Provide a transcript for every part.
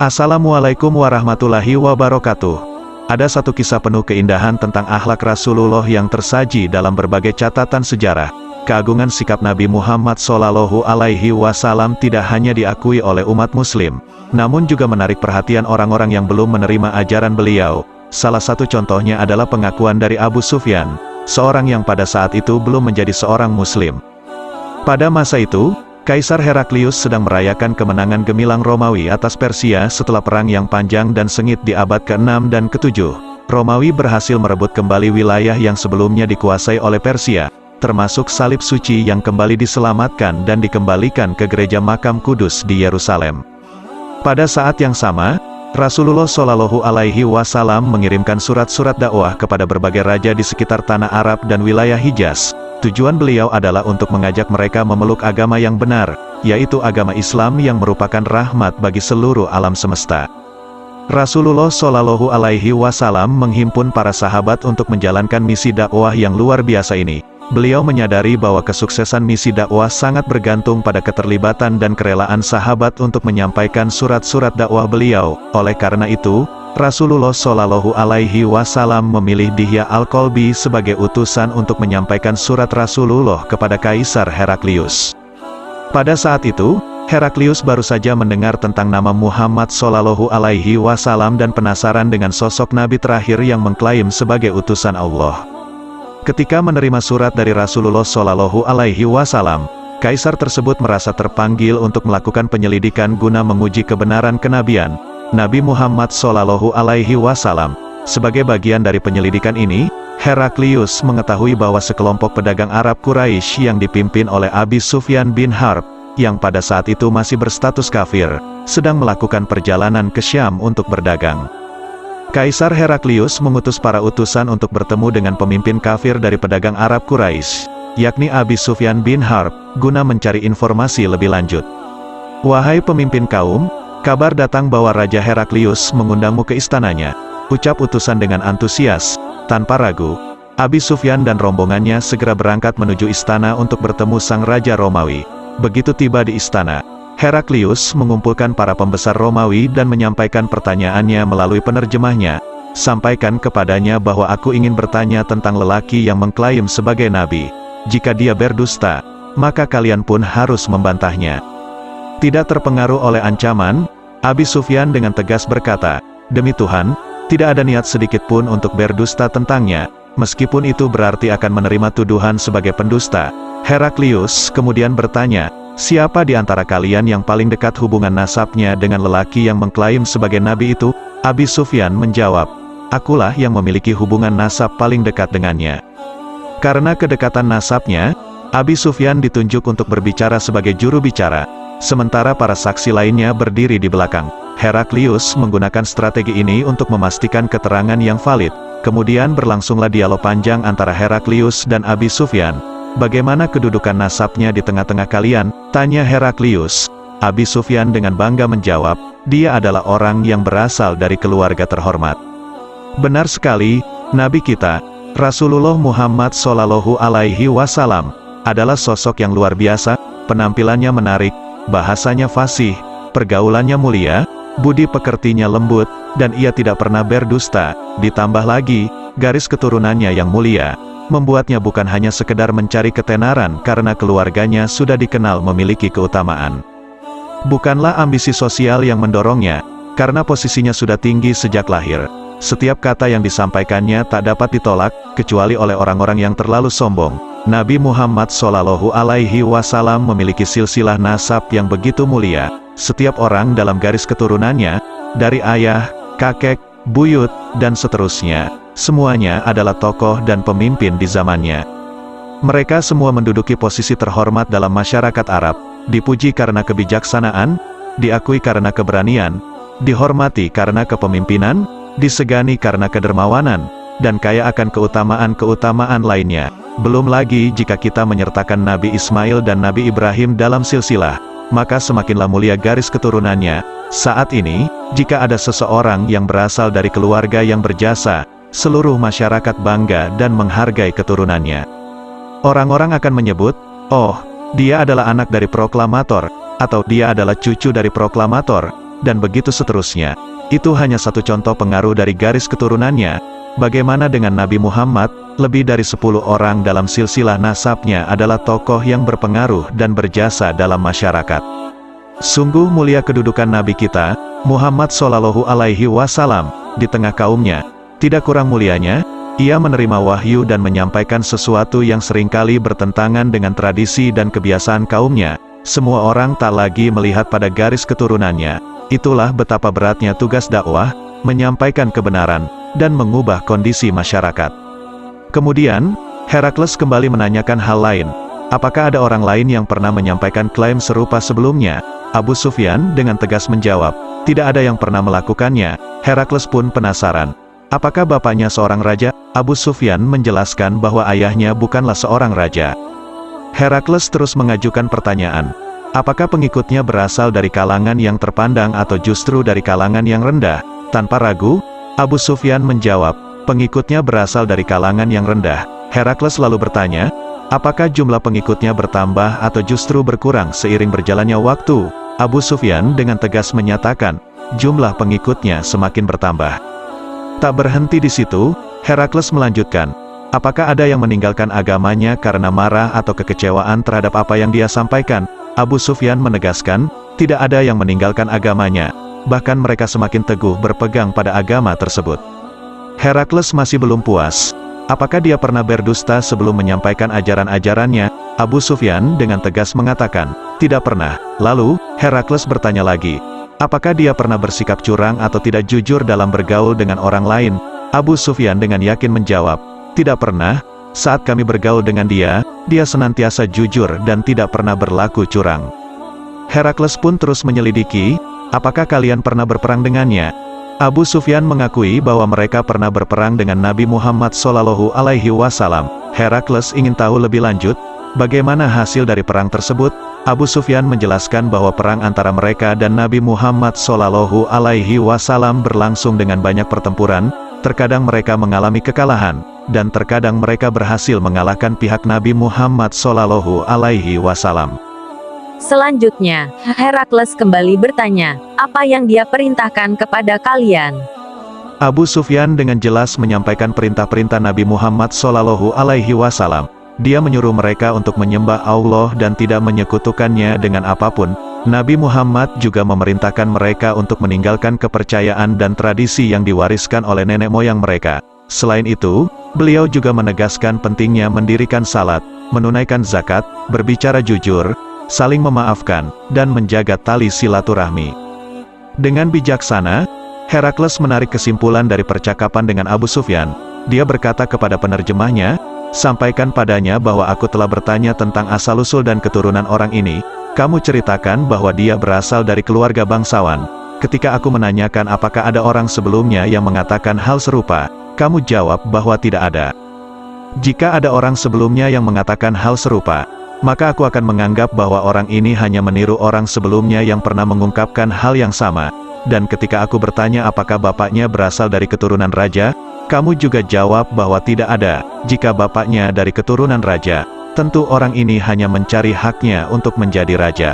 Assalamualaikum warahmatullahi wabarakatuh. Ada satu kisah penuh keindahan tentang akhlak Rasulullah yang tersaji dalam berbagai catatan sejarah. Keagungan sikap Nabi Muhammad SAW tidak hanya diakui oleh umat muslim, namun juga menarik perhatian orang-orang yang belum menerima ajaran beliau. Salah satu contohnya adalah pengakuan dari Abu Sufyan, seorang yang pada saat itu belum menjadi seorang muslim. Pada masa itu, Kaisar Heraklius sedang merayakan kemenangan gemilang Romawi atas Persia setelah perang yang panjang dan sengit di abad ke-6 dan ke-7. Romawi berhasil merebut kembali wilayah yang sebelumnya dikuasai oleh Persia, termasuk salib suci yang kembali diselamatkan dan dikembalikan ke gereja makam Kudus di Yerusalem. Pada saat yang sama, Rasulullah SAW mengirimkan surat-surat dakwah kepada berbagai raja di sekitar tanah Arab dan wilayah Hijaz. Tujuan beliau adalah untuk mengajak mereka memeluk agama yang benar, yaitu agama Islam yang merupakan rahmat bagi seluruh alam semesta. Rasulullah SAW menghimpun para sahabat untuk menjalankan misi dakwah yang luar biasa ini. Beliau menyadari bahwa kesuksesan misi dakwah sangat bergantung pada keterlibatan dan kerelaan sahabat untuk menyampaikan surat-surat dakwah beliau. Oleh karena itu, Rasulullah SAW memilih Dihya Al-Kalbi sebagai utusan untuk menyampaikan surat Rasulullah kepada Kaisar Heraklius. Pada saat itu, Heraklius baru saja mendengar tentang nama Muhammad SAW dan penasaran dengan sosok Nabi terakhir yang mengklaim sebagai utusan Allah. Ketika menerima surat dari Rasulullah SAW, Kaisar tersebut merasa terpanggil untuk melakukan penyelidikan guna menguji kebenaran kenabian Nabi Muhammad SAW. Sebagai bagian dari penyelidikan ini, Heraklius mengetahui bahwa sekelompok pedagang Arab Quraisy yang dipimpin oleh Abi Sufyan bin Harb, yang pada saat itu masih berstatus kafir, sedang melakukan perjalanan ke Syam untuk berdagang. Kaisar Heraklius mengutus para utusan untuk bertemu dengan pemimpin kafir dari pedagang Arab Quraisy, yakni Abi Sufyan bin Harb, guna mencari informasi lebih lanjut. "Wahai pemimpin kaum, kabar datang bahwa Raja Heraklius mengundangmu ke istananya," ucap utusan dengan antusias. Tanpa ragu, Abi Sufyan dan rombongannya segera berangkat menuju istana untuk bertemu sang Raja Romawi. Begitu tiba di istana, Heraklius mengumpulkan para pembesar Romawi dan menyampaikan pertanyaannya melalui penerjemahnya. "Sampaikan kepadanya bahwa aku ingin bertanya tentang lelaki yang mengklaim sebagai nabi. Jika dia berdusta, maka kalian pun harus membantahnya." Tidak terpengaruh oleh ancaman, Abi Sufyan dengan tegas berkata, "Demi Tuhan, tidak ada niat sedikit pun untuk berdusta tentangnya, meskipun itu berarti akan menerima tuduhan sebagai pendusta." Heraklius kemudian bertanya, "Siapa di antara kalian yang paling dekat hubungan nasabnya dengan lelaki yang mengklaim sebagai nabi itu?" Abi Sufyan menjawab, "Akulah yang memiliki hubungan nasab paling dekat dengannya." Karena kedekatan nasabnya, Abi Sufyan ditunjuk untuk berbicara sebagai juru bicara, sementara para saksi lainnya berdiri di belakang. Heraklius menggunakan strategi ini untuk memastikan keterangan yang valid. Kemudian berlangsunglah dialog panjang antara Heraklius dan Abi Sufyan. "Bagaimana kedudukan nasabnya di tengah-tengah kalian?" tanya Heraklius. Abi Sufyan dengan bangga menjawab, "Dia adalah orang yang berasal dari keluarga terhormat." "Benar sekali, Nabi kita, Rasulullah Muhammad SAW, adalah sosok yang luar biasa, penampilannya menarik, bahasanya fasih, pergaulannya mulia, budi pekertinya lembut, dan ia tidak pernah berdusta. Ditambah lagi, garis keturunannya yang mulia membuatnya bukan hanya sekedar mencari ketenaran karena keluarganya sudah dikenal memiliki keutamaan. Bukanlah ambisi sosial yang mendorongnya, karena posisinya sudah tinggi sejak lahir. Setiap kata yang disampaikannya tak dapat ditolak, kecuali oleh orang-orang yang terlalu sombong. Nabi Muhammad SAW memiliki silsilah nasab yang begitu mulia. Setiap orang dalam garis keturunannya, dari ayah, kakek, buyut, dan seterusnya, semuanya adalah tokoh dan pemimpin di zamannya. Mereka semua menduduki posisi terhormat dalam masyarakat Arab, dipuji karena kebijaksanaan, diakui karena keberanian, dihormati karena kepemimpinan, disegani karena kedermawanan, dan kaya akan keutamaan-keutamaan lainnya. Belum lagi jika kita menyertakan Nabi Ismail dan Nabi Ibrahim dalam silsilah, maka semakinlah mulia garis keturunannya. Saat ini, jika ada seseorang yang berasal dari keluarga yang berjasa, seluruh masyarakat bangga dan menghargai keturunannya. Orang-orang akan menyebut, "Oh, dia adalah anak dari proklamator," atau "dia adalah cucu dari proklamator." dan begitu seterusnya. Itu hanya satu contoh pengaruh dari garis keturunannya. Bagaimana dengan Nabi Muhammad? Lebih dari 10 orang dalam silsilah nasabnya adalah tokoh yang berpengaruh dan berjasa dalam masyarakat. Sungguh mulia kedudukan Nabi kita, Muhammad Shallallahu Alaihi Wasallam, di tengah kaumnya. Tidak kurang mulianya, ia menerima wahyu dan menyampaikan sesuatu yang seringkali bertentangan dengan tradisi dan kebiasaan kaumnya. Semua orang tak lagi melihat pada garis keturunannya. Itulah betapa beratnya tugas dakwah, menyampaikan kebenaran, dan mengubah kondisi masyarakat. Kemudian, Herakles kembali menanyakan hal lain. Apakah ada orang lain yang pernah menyampaikan klaim serupa sebelumnya? Abu Sufyan dengan tegas menjawab, tidak ada yang pernah melakukannya. Herakles pun penasaran. Apakah bapaknya seorang raja? Abu Sufyan menjelaskan bahwa ayahnya bukanlah seorang raja. Herakles terus mengajukan pertanyaan. Apakah pengikutnya berasal dari kalangan yang terpandang atau justru dari kalangan yang rendah? Tanpa ragu, Abu Sufyan menjawab, pengikutnya berasal dari kalangan yang rendah. Herakles lalu bertanya, apakah jumlah pengikutnya bertambah atau justru berkurang seiring berjalannya waktu? Abu Sufyan dengan tegas menyatakan, jumlah pengikutnya semakin bertambah. Tak berhenti di situ, Herakles melanjutkan, apakah ada yang meninggalkan agamanya karena marah atau kekecewaan terhadap apa yang dia sampaikan? Abu Sufyan menegaskan, tidak ada yang meninggalkan agamanya, bahkan mereka semakin teguh berpegang pada agama tersebut. Herakles masih belum puas. Apakah dia pernah berdusta sebelum menyampaikan ajaran-ajarannya? Abu Sufyan dengan tegas mengatakan, tidak pernah. Lalu, Herakles bertanya lagi, apakah dia pernah bersikap curang atau tidak jujur dalam bergaul dengan orang lain? Abu Sufyan dengan yakin menjawab, tidak pernah. Saat kami bergaul dengan dia senantiasa jujur dan tidak pernah berlaku curang. Herakles pun terus menyelidiki, apakah kalian pernah berperang dengannya? Abu Sufyan mengakui bahwa mereka pernah berperang dengan Nabi Muhammad Shallallahu Alaihi Wasallam. Herakles ingin tahu lebih lanjut, bagaimana hasil dari perang tersebut. Abu Sufyan menjelaskan bahwa perang antara mereka dan Nabi Muhammad Shallallahu Alaihi Wasallam berlangsung dengan banyak pertempuran. Terkadang mereka mengalami kekalahan, dan terkadang mereka berhasil mengalahkan pihak Nabi Muhammad Shallallahu Alaihi Wasallam. Selanjutnya, Herakles kembali bertanya, apa yang dia perintahkan kepada kalian? Abu Sufyan dengan jelas menyampaikan perintah-perintah Nabi Muhammad Shallallahu Alaihi Wasallam. Dia menyuruh mereka untuk menyembah Allah dan tidak menyekutukannya dengan apapun. Nabi Muhammad juga memerintahkan mereka untuk meninggalkan kepercayaan dan tradisi yang diwariskan oleh nenek moyang mereka. Selain itu, beliau juga menegaskan pentingnya mendirikan salat, menunaikan zakat, berbicara jujur, saling memaafkan, dan menjaga tali silaturahmi. Dengan bijaksana, Herakles menarik kesimpulan dari percakapan dengan Abu Sufyan. Dia berkata kepada penerjemahnya, sampaikan padanya bahwa aku telah bertanya tentang asal-usul dan keturunan orang ini. Kamu ceritakan bahwa dia berasal dari keluarga bangsawan. Ketika aku menanyakan apakah ada orang sebelumnya yang mengatakan hal serupa, kamu jawab bahwa tidak ada. Jika ada orang sebelumnya yang mengatakan hal serupa, maka aku akan menganggap bahwa orang ini hanya meniru orang sebelumnya yang pernah mengungkapkan hal yang sama. Dan ketika aku bertanya apakah bapaknya berasal dari keturunan raja, kamu juga jawab bahwa tidak ada. Jika bapaknya dari keturunan raja, tentu orang ini hanya mencari haknya untuk menjadi raja.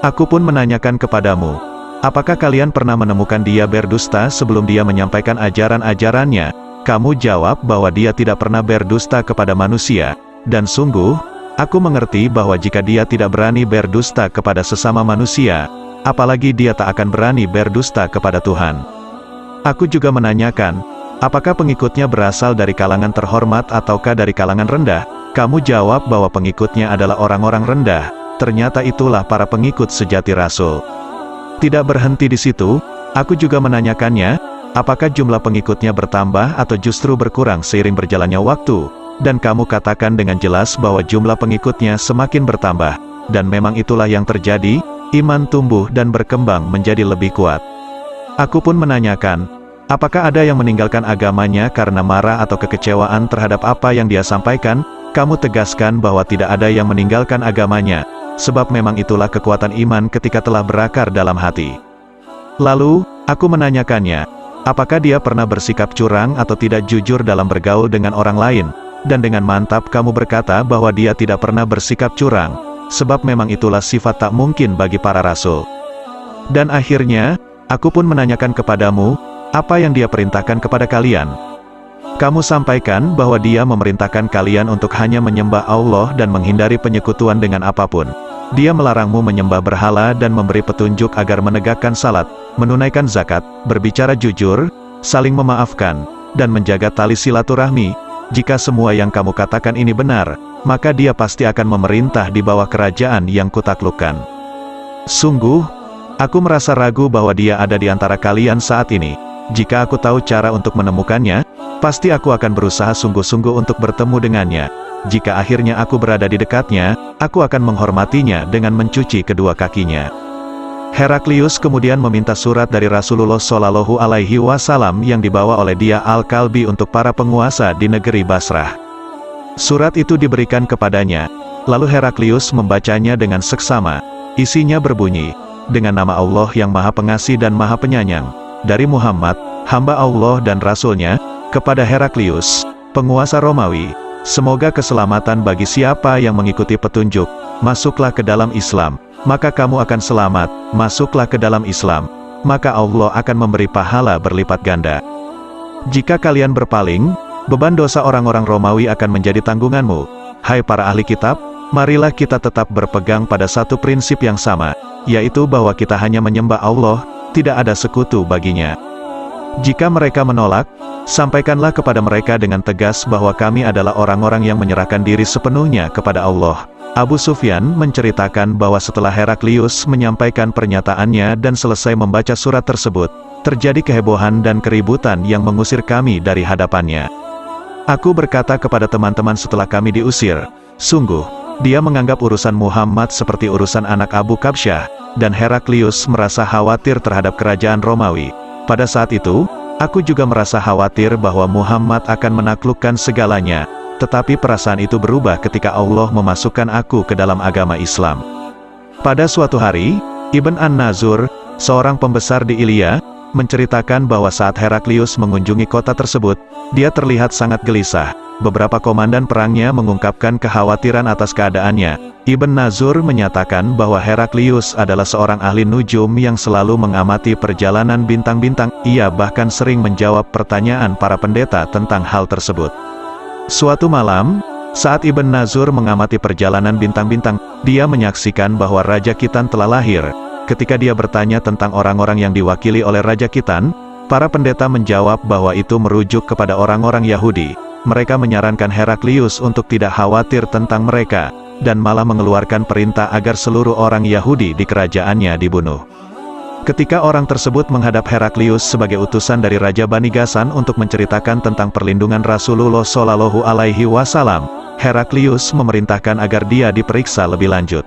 Aku pun menanyakan kepadamu, apakah kalian pernah menemukan dia berdusta sebelum dia menyampaikan ajaran-ajarannya? Kamu jawab bahwa dia tidak pernah berdusta kepada manusia. Dan sungguh, aku mengerti bahwa jika dia tidak berani berdusta kepada sesama manusia, apalagi dia tak akan berani berdusta kepada Tuhan. Aku juga menanyakan, apakah pengikutnya berasal dari kalangan terhormat ataukah dari kalangan rendah? Kamu jawab bahwa pengikutnya adalah orang-orang rendah. Ternyata itulah para pengikut sejati Rasul. Tidak berhenti di situ, aku juga menanyakannya, apakah jumlah pengikutnya bertambah atau justru berkurang seiring berjalannya waktu? Dan kamu katakan dengan jelas bahwa jumlah pengikutnya semakin bertambah. Dan memang itulah yang terjadi, iman tumbuh dan berkembang menjadi lebih kuat. Aku pun menanyakan, apakah ada yang meninggalkan agamanya karena marah atau kekecewaan terhadap apa yang dia sampaikan? Kamu tegaskan bahwa tidak ada yang meninggalkan agamanya, sebab memang itulah kekuatan iman ketika telah berakar dalam hati. Lalu, aku menanyakannya, apakah dia pernah bersikap curang atau tidak jujur dalam bergaul dengan orang lain? Dan dengan mantap kamu berkata bahwa dia tidak pernah bersikap curang, sebab memang itulah sifat tak mungkin bagi para rasul. Dan akhirnya, aku pun menanyakan kepadamu, apa yang dia perintahkan kepada kalian? Kamu sampaikan bahwa dia memerintahkan kalian untuk hanya menyembah Allah dan menghindari penyekutuan dengan apapun. Dia melarangmu menyembah berhala dan memberi petunjuk agar menegakkan salat, menunaikan zakat, berbicara jujur, saling memaafkan, dan menjaga tali silaturahmi. Jika semua yang kamu katakan ini benar, maka dia pasti akan memerintah di bawah kerajaan yang kutaklukkan. Sungguh, aku merasa ragu bahwa dia ada di antara kalian saat ini. Jika aku tahu cara untuk menemukannya, pasti aku akan berusaha sungguh-sungguh untuk bertemu dengannya. Jika akhirnya aku berada di dekatnya, aku akan menghormatinya dengan mencuci kedua kakinya. Heraklius kemudian meminta surat dari Rasulullah Shallallahu Alaihi Wasallam yang dibawa oleh Dia Al-Kalbi untuk para penguasa di negeri Basrah. Surat itu diberikan kepadanya, lalu Heraklius membacanya dengan seksama. Isinya berbunyi, dengan nama Allah yang Maha Pengasih dan Maha Penyayang, dari Muhammad, hamba Allah dan Rasul-Nya, kepada Heraklius, penguasa Romawi, semoga keselamatan bagi siapa yang mengikuti petunjuk, masuklah ke dalam Islam, maka kamu akan selamat, masuklah ke dalam Islam, maka Allah akan memberi pahala berlipat ganda. Jika kalian berpaling, beban dosa orang-orang Romawi akan menjadi tanggunganmu. Hai para ahli kitab, marilah kita tetap berpegang pada satu prinsip yang sama, yaitu bahwa kita hanya menyembah Allah, tidak ada sekutu baginya. Jika mereka menolak, sampaikanlah kepada mereka dengan tegas bahwa kami adalah orang-orang yang menyerahkan diri sepenuhnya kepada Allah. Abu Sufyan menceritakan bahwa setelah Heraklius menyampaikan pernyataannya dan selesai membaca surat tersebut, terjadi kehebohan dan keributan yang mengusir kami dari hadapannya. Aku berkata kepada teman-teman setelah kami diusir, sungguh, dia menganggap urusan Muhammad seperti urusan anak Abu Kabsyah, dan Heraklius merasa khawatir terhadap kerajaan Romawi. Pada saat itu, aku juga merasa khawatir bahwa Muhammad akan menaklukkan segalanya, tetapi perasaan itu berubah ketika Allah memasukkan aku ke dalam agama Islam. Pada suatu hari, Ibn An-Nazur, seorang pembesar di Ilya, menceritakan bahwa saat Heraklius mengunjungi kota tersebut, dia terlihat sangat gelisah. Beberapa komandan perangnya mengungkapkan kekhawatiran atas keadaannya. Ibn Nazur menyatakan bahwa Heraklius adalah seorang ahli nujum yang selalu mengamati perjalanan bintang-bintang. Ia bahkan sering menjawab pertanyaan para pendeta tentang hal tersebut. Suatu malam, saat Ibn Nazur mengamati perjalanan bintang-bintang, dia menyaksikan bahwa Raja Khitan telah lahir. Ketika dia bertanya tentang orang-orang yang diwakili oleh Raja Khitan, para pendeta menjawab bahwa itu merujuk kepada orang-orang Yahudi. Mereka menyarankan Heraklius untuk tidak khawatir tentang mereka, dan malah mengeluarkan perintah agar seluruh orang Yahudi di kerajaannya dibunuh. Ketika orang tersebut menghadap Heraklius sebagai utusan dari Raja Bani Ghassan untuk menceritakan tentang perlindungan Rasulullah Shallallahu Alaihi Wasallam, Heraklius memerintahkan agar dia diperiksa lebih lanjut.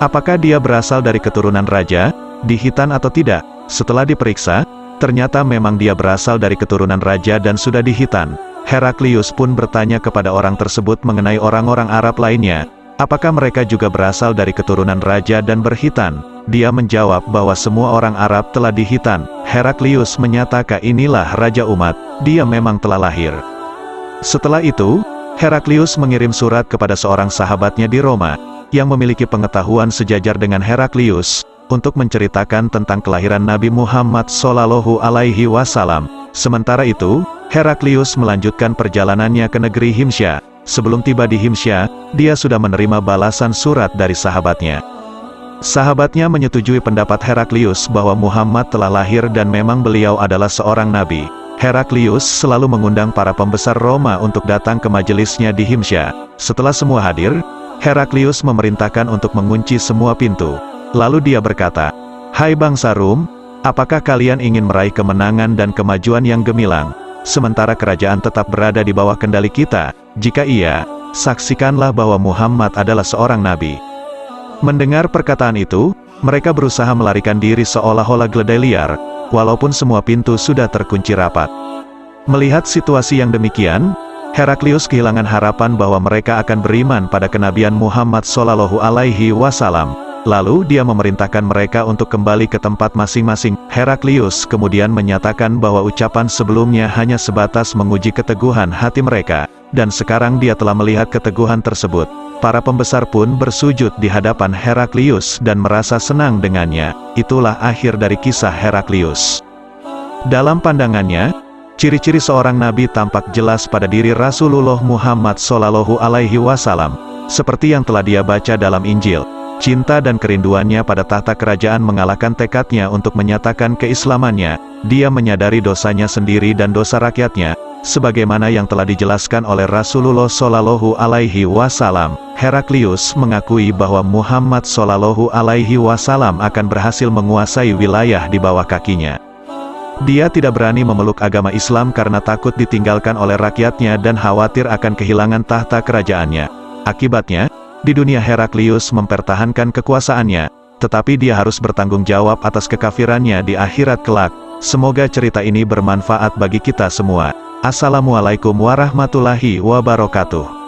Apakah dia berasal dari keturunan raja, di Khitan atau tidak? Setelah diperiksa, ternyata memang dia berasal dari keturunan raja dan sudah di Khitan. Heraklius pun bertanya kepada orang tersebut mengenai orang-orang Arab lainnya, apakah mereka juga berasal dari keturunan raja dan berkhitan? Dia menjawab bahwa semua orang Arab telah dikhitan. Heraklius menyatakan inilah raja umat, dia memang telah lahir. Setelah itu, Heraklius mengirim surat kepada seorang sahabatnya di Roma, yang memiliki pengetahuan sejajar dengan Heraklius, untuk menceritakan tentang kelahiran Nabi Muhammad Shallallahu Alaihi Wasallam. Sementara itu, Heraklius melanjutkan perjalanannya ke negeri Himsya. Sebelum tiba di Himsya, dia sudah menerima balasan surat dari sahabatnya. Sahabatnya menyetujui pendapat Heraklius bahwa Muhammad telah lahir dan memang beliau adalah seorang nabi. Heraklius selalu mengundang para pembesar Roma untuk datang ke majelisnya di Himsya. Setelah semua hadir, Heraklius memerintahkan untuk mengunci semua pintu. Lalu dia berkata, "Hai bangsa Rum, apakah kalian ingin meraih kemenangan dan kemajuan yang gemilang, sementara kerajaan tetap berada di bawah kendali kita? Jika iya, saksikanlah bahwa Muhammad adalah seorang nabi." Mendengar perkataan itu, mereka berusaha melarikan diri seolah-olah keledai liar, walaupun semua pintu sudah terkunci rapat. Melihat situasi yang demikian, Heraklius kehilangan harapan bahwa mereka akan beriman pada kenabian Muhammad Shallallahu Alaihi Wasallam. Lalu dia memerintahkan mereka untuk kembali ke tempat masing-masing. Heraklius kemudian menyatakan bahwa ucapan sebelumnya hanya sebatas menguji keteguhan hati mereka. dan sekarang dia telah melihat keteguhan tersebut. Para pembesar pun bersujud di hadapan Heraklius dan merasa senang dengannya. Itulah akhir dari kisah Heraklius. Dalam pandangannya, ciri-ciri seorang nabi tampak jelas pada diri Rasulullah Muhammad Shallallahu Alaihi Wasallam, seperti yang telah dia baca dalam Injil. Cinta dan kerinduannya pada tahta kerajaan mengalahkan tekadnya untuk menyatakan keislamannya. Dia menyadari dosanya sendiri dan dosa rakyatnya, sebagaimana yang telah dijelaskan oleh Rasulullah Shallallahu Alaihi Wasallam. Heraklius mengakui bahwa Muhammad Shallallahu Alaihi Wasallam akan berhasil menguasai wilayah di bawah kakinya. Dia tidak berani memeluk agama Islam karena takut ditinggalkan oleh rakyatnya dan khawatir akan kehilangan tahta kerajaannya. Akibatnya, di dunia Heraklius mempertahankan kekuasaannya, tetapi dia harus bertanggung jawab atas kekafirannya di akhirat kelak. Semoga cerita ini bermanfaat bagi kita semua. Assalamualaikum warahmatullahi wabarakatuh.